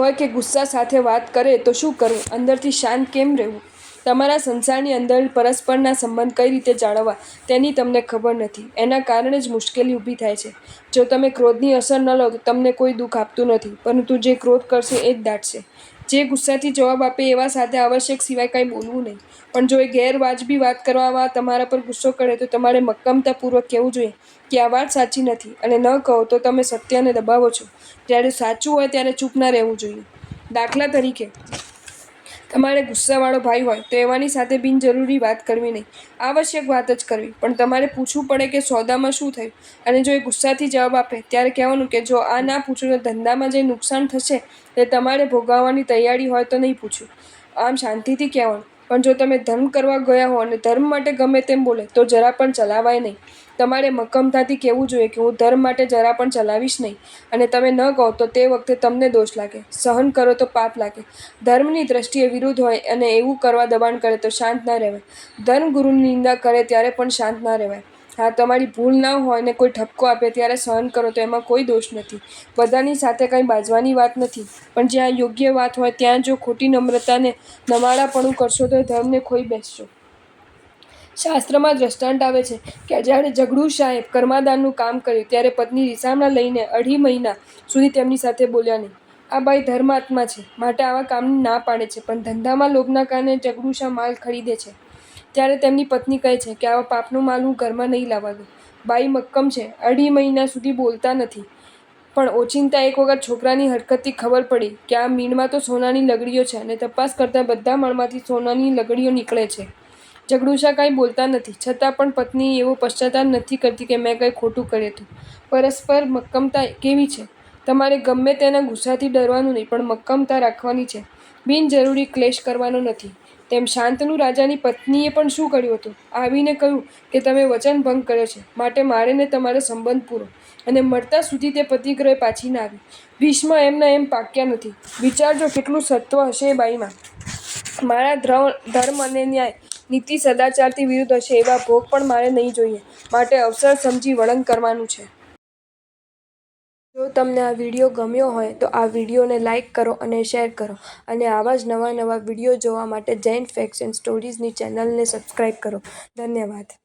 હોય કે ગુસ્સા સાથે વાત કરે તો શું કરવું? અંદરથી શાંત કેમ રહેવું? તમારા સંસારની અંદર પરસ્પરના સંબંધ કઈ રીતે જાળવવા તેની તમને ખબર નથી. એના કારણે જ મુશ્કેલી ઊભી થાય છે. જો તમે ક્રોધની અસર ન લો તો તમને કોઈ દુઃખ આપતું નથી, પરંતુ જે ક્રોધ કરશે એ જ દાટશે. જે ગુસ્સાથી જવાબ આપે એવા સાથે આવશ્યક સિવાય કંઈ બોલવું નહીં. પણ જો એ ગેરવાજબી વાત કરવામાં તમારા પર ગુસ્સો કરે તો તમારે મક્કમતાપૂર્વક કહેવું જોઈએ કે આ વાત સાચી નથી, અને ન કહો તો તમે સત્યને દબાવો છો. જ્યારે સાચું હોય ત્યારે ચૂપ ના રહેવું જોઈએ. દાખલા તરીકે, તમારે ગુસ્સાવાળો ભાઈ હોય તો એવાની સાથે બિનજરૂરી વાત કરવી નહીં, આવશ્યક વાત જ કરવી. પણ તમારે પૂછવું પડે કે સોદામાં શું થયું, અને જો એ ગુસ્સાથી જવાબ આપે ત્યારે કહેવાનું કે જો આ ના પૂછું તો ધંધામાં જે નુકસાન થશે તે તમારે ભોગવવાની તૈયારી હોય તો નહીં પૂછ્યું. આમ શાંતિથી કહેવાનું. પણ જો તમે ધર્મ કરવા ગયા હો અને ધર્મ માટે ગમે તેમ બોલે તો જરા પણ ચલાવાય નહીં. તમારે મક્કમતાથી કહેવું જોઈએ કે હું ધર્મ માટે જરા પણ ચલાવીશ નહીં, અને તમે ન કહો તો તે વખતે તમને દોષ લાગે, સહન કરો તો પાપ લાગે. ધર્મની દ્રષ્ટિએ વિરુદ્ધ હોય અને એવું કરવા દબાણ કરે તો શાંત ના રહેવાય. ધર્મગુરુની નિંદા કરે ત્યારે પણ શાંત ના રહેવાય. હા, તમારી ભૂલ ના હોય ને કોઈ ઠપકો આપે ત્યારે સહન કરો તો એમાં કોઈ દોષ નથી. બધાની સાથે કંઈ બાજવાની વાત નથી, પણ જ્યાં યોગ્ય વાત હોય ત્યાં જો ખોટી નમ્રતાને નમાળાપણું કરશો તો ધર્મને ખોઈ બેસશો. શાસ્ત્રમાં દ્રષ્ટાંત આવે છે કે જ્યારે ઝઘડુ શાહે કર્માદાનનું કામ કર્યું ત્યારે પત્ની રીસામણા લઈને 2.5 મહિના સુધી તેમની સાથે બોલ્યા નહીં. આ બાઈ ધર્માત્મા છે, માટે આવા કામની ના પાડે છે, પણ ધંધામાં લોભના કારણે ઝઘડુ શાહ માલ ખરીદે છે. ત્યારે તેમની પત્ની કહે છે કે આવા પાપનો માલ હું ઘરમાં નહીં લાવવા દઉં. બાઈ મક્કમ છે, 2.5 મહિના સુધી બોલતા નથી. પણ ઓચિંતા એક વખત છોકરાની હરકતથી ખબર પડી કે આ મીણમાં તો સોનાની લગડીઓ છે, અને તપાસ કરતાં બધા મણમાંથી સોનાની લગડીઓ નીકળે છે. ઝઘડુ શાહ કાંઈ બોલતા નથી, છતાં પણ પત્ની એવો પશ્ચાતાપ નથી કરતી કે મેં કંઈ ખોટું કર્યું હતું. પરસ્પર મક્કમતા કેવી છે? તમારે ગમે તેના ગુસ્સાથી ડરવાનું નહીં, પણ મક્કમતા રાખવાની છે. બિનજરૂરી ક્લેશ કરવાનો નથી. તેમ શાંતનુ રાજાની પત્નીએ પણ શું કર્યું હતું? આવીને કહ્યું કે તમે વચન ભંગ કર્યો છે, માટે મારે ને તમારો સંબંધ પૂરો. અને મરતા સુધી તે પતિગૃહે પાછી ના આવી. ભીષ્મ એમના એમ પાક્યા નથી. વિચારજો કેટલું સત્વ હશે એ બાઈમાં. મારા ધર્મ અને ન્યાય, નીતિ સદાચારથી વિરુદ્ધ હશે એવા ભોગ પણ મારે નહીં જોઈએ, માટે અવસર સમજી વળન કરવાનું છે. જો તમને આ વિડીયો ગમ્યો હોય તો આ વિડીયોને લાઇક કરો અને શેર કરો, અને આવા જ નવા વિડીયો જોવા માટે જૈન ફેક્ટ્સ એન્ડ સ્ટોરીઝની ચેનલને સબસ્ક્રાઈબ કરો. ધન્યવાદ.